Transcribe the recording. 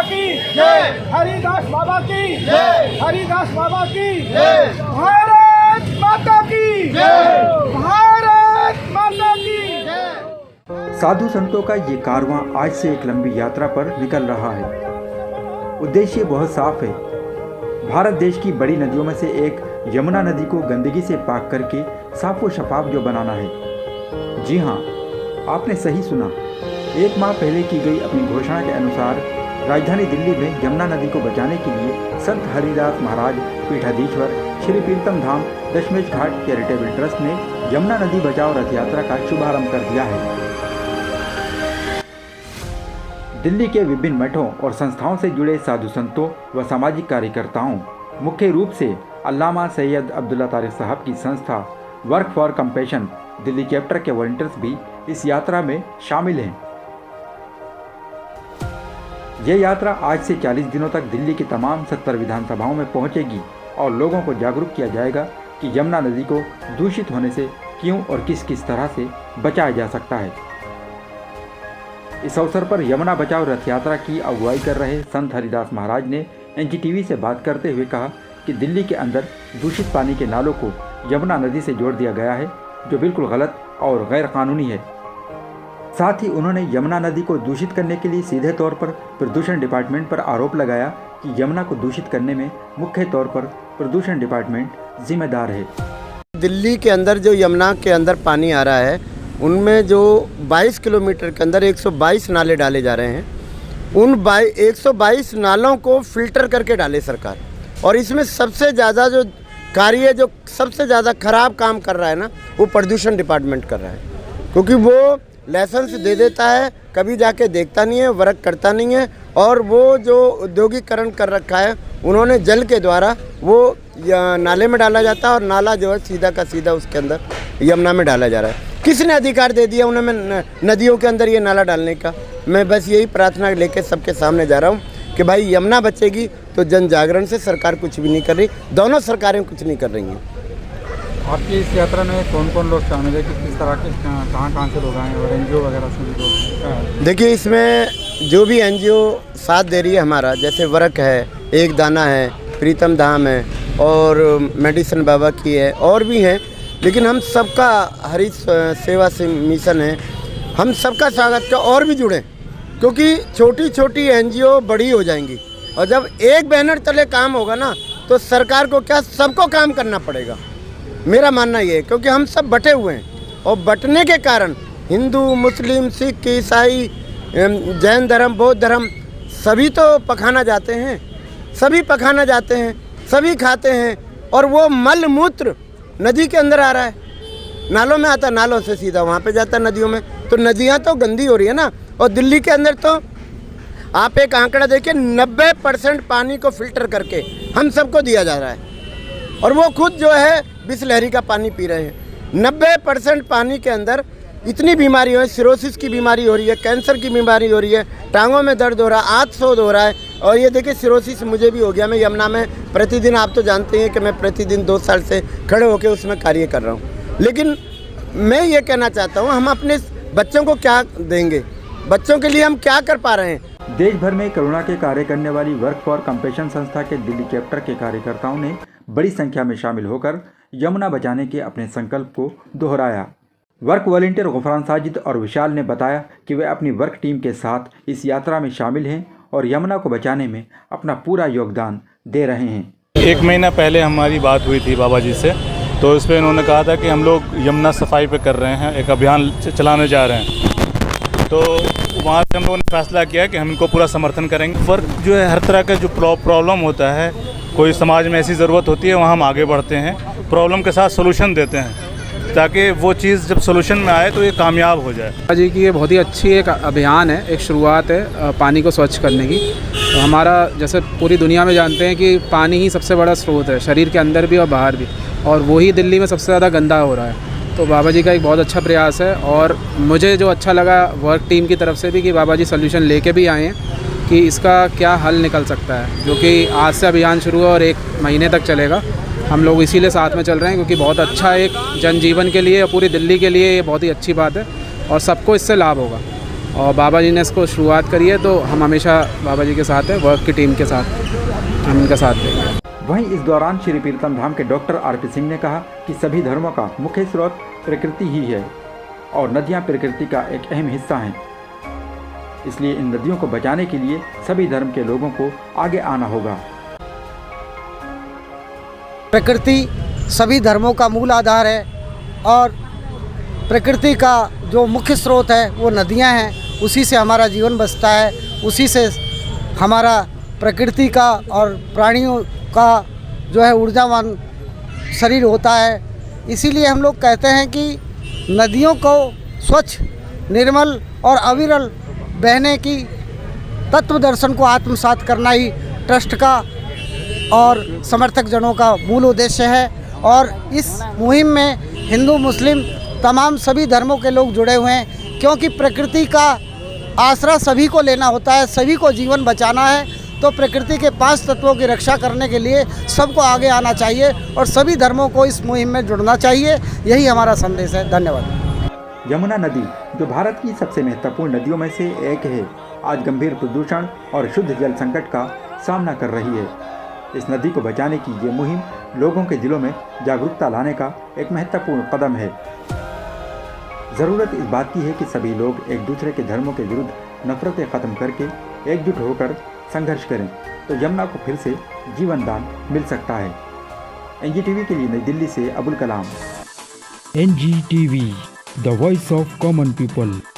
की जय, हरिदास बाबा की जय, हरिदास बाबा की जय, भारत माता की जय, भारत माता की जय। साधु संतों का ये कारवां आज से एक लंबी यात्रा पर निकल रहा है। उद्देश्य बहुत साफ है। भारत देश की बड़ी नदियों में से एक यमुना नदी को गंदगी से पाक करके साफो शफाफ जो बनाना है। जी हाँ, आपने सही सुना। एक माह पहले की गई अपनी घोषणा के अनुसार राजधानी दिल्ली में यमुना नदी को बचाने के लिए संत हरिदास महाराज पीठाधीश्वर श्री प्रीतम धाम दशमेश घाट चैरिटेबल ट्रस्ट ने यमुना नदी बचाओ रथ यात्रा का शुभारंभ कर दिया है। दिल्ली के विभिन्न मठों और संस्थाओं से जुड़े साधु संतों व सामाजिक कार्यकर्ताओं, मुख्य रूप से अल्लामा सैयद अब्दुल्ला तारिक साहब की संस्था work for compassion Delhi chapter के वॉलंटियर्स भी इस यात्रा में शामिल हैं। यह यात्रा आज से 40 दिनों तक दिल्ली की तमाम 70 विधानसभाओं में पहुंचेगी और लोगों को जागरूक किया जाएगा कि यमुना नदी को दूषित होने से क्यों और किस किस तरह से बचाया जा सकता है। इस अवसर पर यमुना बचाओ रथ यात्रा की अगुवाई कर रहे संत हरिदास महाराज ने NGTV से बात करते हुए कहा कि दिल्ली के अंदर दूषित पानी के नालों को यमुना नदी से जोड़ दिया गया है, जो बिल्कुल गलत और गैर कानूनी है। साथ ही उन्होंने यमुना नदी को दूषित करने के लिए सीधे तौर पर प्रदूषण डिपार्टमेंट पर आरोप लगाया कि यमुना को दूषित करने में मुख्य तौर पर प्रदूषण डिपार्टमेंट जिम्मेदार है। दिल्ली के अंदर जो यमुना के अंदर पानी आ रहा है, उनमें जो 22 किलोमीटर के अंदर 122 नाले डाले जा रहे हैं, उन 122 नालों को फिल्टर करके डाले सरकार। और इसमें सबसे ज़्यादा जो कार्य जो सबसे ज़्यादा खराब काम कर रहा है ना, वो प्रदूषण डिपार्टमेंट कर रहा है, क्योंकि वो लाइसेंस दे देता है, कभी जाके देखता नहीं है, वर्क करता नहीं है। और वो जो औद्योगिकरण कर रखा है उन्होंने, जल के द्वारा वो नाले में डाला जाता है और नाला जो है सीधा का सीधा उसके अंदर यमुना में डाला जा रहा है। किसने अधिकार दे दिया उन्हें नदियों के अंदर ये नाला डालने का? मैं बस यही प्रार्थना लेके सबके सामने जा रहा हूँ कि भाई यमुना बचेगी तो जन जागरण से सरकार कुछ भी नहीं कर रही, दोनों सरकारें कुछ नहीं कर रही हैं। आपकी इस यात्रा में कौन कौन लोग शामिल है, किस तरह के कहाँ से लोग आए और NGO वगैरह से भी लोग? देखिए, इसमें जो भी NGO साथ दे रही है हमारा, जैसे वर्क है, एक दाना है, प्रीतम धाम है और मेडिसिन बाबा की है और भी हैं, लेकिन हम सबका हरि सेवा से मिशन है, हम सबका स्वागत का और भी जुड़ें, क्योंकि छोटी छोटी NGO बड़ी हो जाएंगी और जब एक बैनर तले काम होगा ना, तो सरकार को क्या सबको काम करना पड़ेगा। मेरा मानना ये है, क्योंकि हम सब बटे हुए हैं और बटने के कारण हिंदू, मुस्लिम, सिख, ईसाई, जैन धर्म, बौद्ध धर्म सभी तो पखाना जाते हैं, सभी पखाना जाते हैं, सभी खाते हैं और वो मल मूत्र नदी के अंदर आ रहा है, नालों में आता, नालों से सीधा वहाँ पे जाता है नदियों में, तो नदियाँ तो गंदी हो रही है ना। और दिल्ली के अंदर तो आप एक आंकड़ा देखिए, 90% पानी को फिल्टर करके हम सबको दिया जा रहा है और वो खुद जो है बिसलहरी का पानी पी रहे हैं। 90% पानी के अंदर इतनी बीमारी है, सिरोसिस की बीमारी हो रही है, कैंसर की बीमारी हो रही है, टांगों में दर्द हो रहा है, आंत शोध हो रहा है। और ये देखिए, सिरोसिस मुझे भी हो गया। मैं यमुना में प्रतिदिन, आप तो जानते हैं कि मैं प्रतिदिन 2 साल से खड़े होकर उसमें कार्य कर रहा हूँ। लेकिन मैं ये कहना चाहता हूँ, हम अपने बच्चों को क्या देंगे, बच्चों के लिए हम क्या कर पा रहे हैं। देश भर में करुणा के कार्य करने वाली वर्क फॉर कंपैशन संस्था के दिल्ली चैप्टर के कार्यकर्ताओं ने बड़ी संख्या में शामिल होकर यमुना बचाने के अपने संकल्प को दोहराया। वर्क वॉलंटियर गुफरान साजिद और विशाल ने बताया कि वे अपनी वर्क टीम के साथ इस यात्रा में शामिल हैं और यमुना को बचाने में अपना पूरा योगदान दे रहे हैं। 1 महीना पहले हमारी बात हुई थी बाबा जी से, तो इस पर उन्होंने कहा था कि हम लोग यमुना सफाई पे कर रहे हैं, एक अभियान चलाने जा रहे हैं। तो वहाँ से हम लोगों ने फैसला किया कि हम इनको पूरा समर्थन करेंगे। वर्क जो है, हर तरह का जो प्रॉब्लम होता है, कोई समाज में ऐसी ज़रूरत होती है, वहाँ हम आगे बढ़ते हैं, प्रॉब्लम के साथ सोल्यूशन देते हैं, ताकि वो चीज़ जब सोल्यूशन में आए तो ये कामयाब हो जाए। जी की ये बहुत ही अच्छी एक अभियान है, एक शुरुआत है पानी को स्वच्छ करने की। तो हमारा, जैसे पूरी दुनिया में जानते हैं कि पानी ही सबसे बड़ा स्रोत है, शरीर के अंदर भी और बाहर भी, और वही दिल्ली में सबसे ज़्यादा गंदा हो रहा है। तो बाबा जी का एक बहुत अच्छा प्रयास है और मुझे जो अच्छा लगा वर्क टीम की तरफ से भी कि बाबा जी सोल्यूशन लेके भी आए हैं कि इसका क्या हल निकल सकता है, जो कि आज से अभियान शुरू है और 1 महीने तक चलेगा। हम लोग इसीलिए साथ में चल रहे हैं क्योंकि बहुत अच्छा एक जनजीवन के लिए और पूरी दिल्ली के लिए ये बहुत ही अच्छी बात है और सबको इससे लाभ होगा। और बाबा जी ने इसको शुरुआत करी है, तो हम हमेशा बाबा जी के साथ हैं, वर्क की टीम के साथ हम इनका साथ देंगे। वहीं इस दौरान श्री प्रीतम धाम के डॉक्टर आर.पी. सिंह ने कहा कि सभी धर्मों का मुख्य स्रोत प्रकृति ही है और नदियां प्रकृति का एक अहम हिस्सा हैं। इसलिए इन नदियों को बचाने के लिए सभी धर्म के लोगों को आगे आना होगा। प्रकृति सभी धर्मों का मूल आधार है और प्रकृति का जो मुख्य स्रोत है वो नदियां हैं। उसी से हमारा जीवन बसता है, उसी से हमारा प्रकृति का और प्राणियों का जो है ऊर्जावान शरीर होता है। इसीलिए हम लोग कहते हैं कि नदियों को स्वच्छ, निर्मल और अविरल बहने की तत्व दर्शन को आत्मसात करना ही ट्रस्ट का और समर्थक जनों का मूल उद्देश्य है। और इस मुहिम में हिंदू, मुस्लिम तमाम सभी धर्मों के लोग जुड़े हुए हैं, क्योंकि प्रकृति का आसरा सभी को लेना होता है, सभी को जीवन बचाना है। तो प्रकृति के 5 तत्वों की रक्षा करने के लिए सबको आगे आना चाहिए और सभी धर्मों को इस मुहिम में जुड़ना चाहिए। यही हमारा संदेश है। धन्यवाद। यमुना नदी, जो भारत की सबसे महत्वपूर्ण नदियों में से एक है, आज गंभीर प्रदूषण और शुद्ध जल संकट का सामना कर रही है। इस नदी को बचाने की ये मुहिम लोगों के दिलों में जागरूकता लाने का एक महत्वपूर्ण कदम है। ज़रूरत इस बात की है कि सभी लोग एक दूसरे के धर्मों के विरुद्ध नफरतें खत्म करके एकजुट होकर संघर्ष करें, तो यमुना को फिर से जीवन दान मिल सकता है। NGTV के लिए नई दिल्ली से Abul Kalam. NGTV, the voice of common people।